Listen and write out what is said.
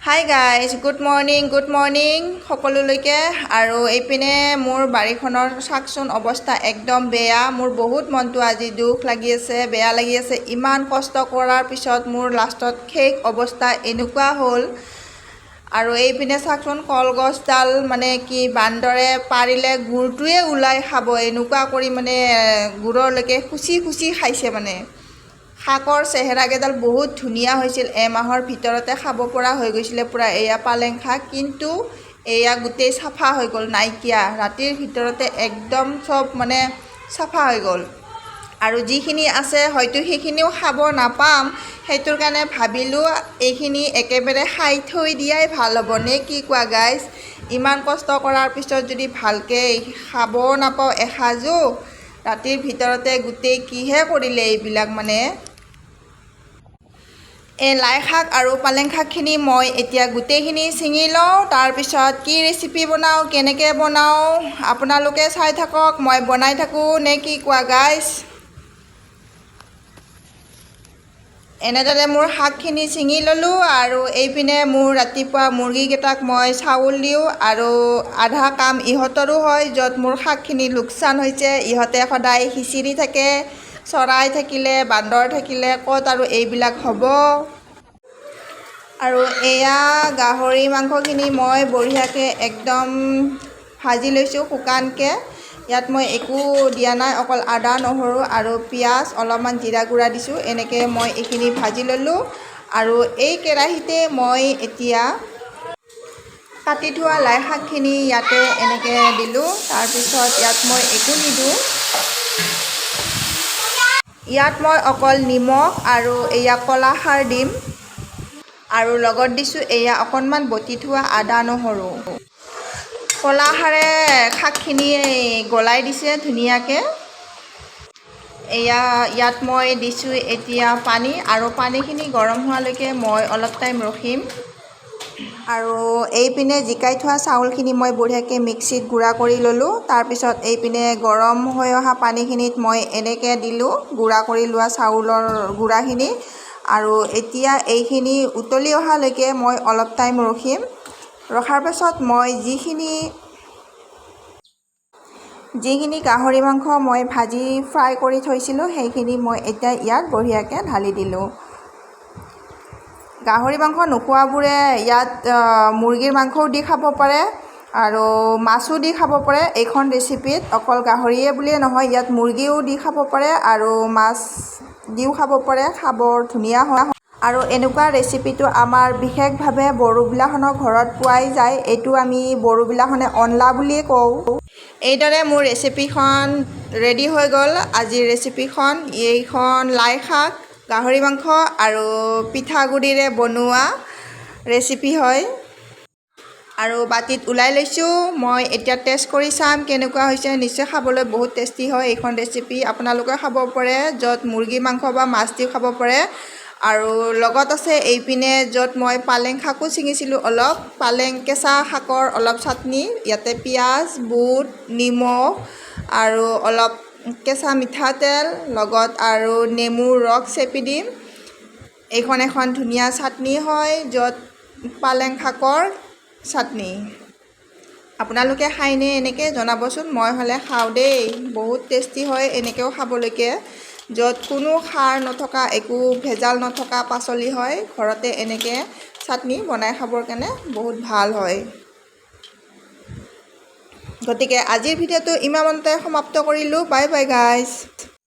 Hi guys, good morning সকলোলৈকে। আৰু এইপিনে মোৰ বাৰীখনৰ চাওকচোন অৱস্থা একদম বেয়া। মোৰ বহুত মনটো আজি দুখ লাগি আছে, বেয়া লাগি আছে। ইমান কষ্ট কৰাৰ পিছত মোৰ লাষ্টত শেষ অৱস্থা এনেকুৱা হ'ল। আৰু এইপিনে চাওকচোন কলগছডাল মানে কি বান্দৰে পাৰিলে গুৰটোৱে ওলাই খাব, এনেকুৱা কৰি মানে গুৰলৈকে খুচি খাইছে। মানে শাকৰ চেহেৰাকেইডাল বহুত ধুনীয়া হৈছিল, এমাহৰ ভিতৰতে খাব পৰা হৈ গৈছিলে পূৰা। এয়া পালেং শাক, কিন্তু এয়া গোটেই চাফা হৈ গ'ল, নাইকিয়া। ৰাতিৰ ভিতৰতে একদম চব মানে চাফা হৈ গ'ল। আৰু যিখিনি আছে হয়তো সেইখিনিও খাব নাপাম, সেইটোৰ কাৰণে ভাবিলোঁ এইখিনি একেবাৰে খাই থৈ দিয়াই ভাল হ'ব নে কি কোৱা গাইজ? ইমান কষ্ট কৰাৰ পিছত যদি ভালকৈ খাবও নাপাওঁ এসাঁজো, ৰাতিৰ ভিতৰতে গোটেই কিহে কৰিলে এইবিলাক। মানে এই লাই শাক আৰু পালেং শাকখিনি মই এতিয়া গোটেইখিনি ছিঙি লওঁ, তাৰপিছত কি ৰেচিপি বনাওঁ, কেনেকৈ বনাওঁ আপোনালোকে চাই থাকক, মই বনাই থাকোঁ নে কি কোৱা গাইজ? এনেদৰে মোৰ শাকখিনি ছিঙি ল'লোঁ। আৰু এইপিনে মোৰ ৰাতিপুৱা মুৰ্গীকেইটাক মই চাউল দিওঁ, আৰু আধা কাম ইহঁতৰো হয়, য'ত মোৰ শাকখিনি লোকচান হৈছে। ইহঁতে সদায় সিঁচি থাকে, চৰাই থাকিলে বান্দৰ থাকিলে ক'ত আৰু এইবিলাক হ'ব। আৰু এয়া গাহৰি মাংসখিনি মই বঢ়িয়াকৈ একদম ভাজি লৈছোঁ শুকানকৈ। ইয়াত মই একো দিয়া নাই, অকল আদা নহৰু আৰু পিঁয়াজ, অলপমান জিৰা গুড়া দিছোঁ। এনেকৈ মই এইখিনি ভাজি ল'লোঁ। আৰু এই কেৰাহীতে মই এতিয়া কাটি থোৱা লাই শাকখিনি ইয়াতে এনেকৈ দিলোঁ। তাৰপিছত ইয়াত মই একো নিদিওঁ, ইয়াত মই অকল নিমখ আৰু এয়া ক'লা খাৰ দিম। আৰু লগত দিছোঁ এয়া অকণমান বটি থোৱা আদা নহৰু। ক'লা খাৰে শাকখিনি গলাই দিছে ধুনীয়াকৈ। ইয়াত মই দিছোঁ এতিয়া পানী, আৰু পানীখিনি গৰম হোৱালৈকে মই অলপ টাইম ৰখিম। আৰু এইপিনে জিকাই থোৱা চাউলখিনি মই বঢ়িয়াকৈ মিক্সিত গুড়া কৰি ল'লোঁ। তাৰপিছত এইপিনে গৰম হৈ অহা পানীখিনিত মই এনেকৈ দিলোঁ গুড়া কৰি লোৱা চাউলৰ গুড়াখিনি। আৰু এতিয়া এইখিনি উতলি অহালৈকে মই অলপ টাইম ৰখিম। ৰখাৰ পাছত মই যিখিনি গাহৰি মাংস মই ভাজি ফ্ৰাই কৰি থৈছিলোঁ, সেইখিনি মই এতিয়া ইয়াত বঢ়িয়াকৈ ঢালি দিলোঁ। গাহৰি মাংস নোখোৱাবোৰে ইয়াত মুৰ্গীৰ মাংসও দি খাব পাৰে আৰু মাছো দি খাব পাৰে। এইখন ৰেচিপিত অকল গাহৰিয়ে বুলিয়ে নহয়, ইয়াত মুৰ্গীও দি খাব পাৰে আৰু মাছ দিও খাব পাৰে, খাব ধুনীয়া হয়। আৰু এনেকুৱা ৰেচিপিটো আমাৰ বিশেষভাৱে বড়োবিলাখনৰ ঘৰত পোৱাই যায়। এইটো আমি বড়োবিলাখনে অনলা বুলিয়ে কওঁ। এইদৰে মোৰ ৰেচিপিখন ৰেডি হৈ গ'ল। আজিৰ ৰেচিপিখন এইখন লাই শাক, গাহৰি মাংস আৰু পিঠাগুড়িৰে বনোৱা ৰেচিপি হয়। আৰু বাতিত ওলাই লৈছোঁ। মই এতিয়া টেষ্ট কৰি চাম কেনেকুৱা হৈছে। নিশ্চয় খাবলৈ বহুত টেষ্টি হয় এইখন ৰেচিপি। আপোনালোকে খাব পাৰে, য'ত মুৰ্গী মাংস বা মাছ দিও খাব পাৰে। আৰু লগত আছে এইপিনে য'ত মই পালেং শাকো ছিঙিছিলোঁ, অলপ পালেং কেঁচা শাকৰ অলপ চাটনি। ইয়াতে পিঁয়াজ, বুট, নিমখ আৰু অলপ কেঁচা মিঠাতেল, লগত আৰু নেমুৰ ৰস চেপি দিম। এইখন এখন ধুনীয়া চাটনি হয়, য'ত পালেং শাকৰ চাটনি। আপোনালোকে খায়নে এনেকৈ জনাবচোন, মই হ'লে খাওঁ দেই। বহুত টেষ্টি হয় এনেকৈও খাবলৈকে, য'ত কোনো সাৰ নথকা, একো ভেজাল নথকা পাচলি হয়। ঘৰতে এনেকৈ চাটনি বনাই খাবৰ কাৰণে বহুত ভাল হয়। গতিকে আজিৰ ভিডিঅ'টো ইমানতে সমাপ্ত কৰিলোঁ। Bye bye guys.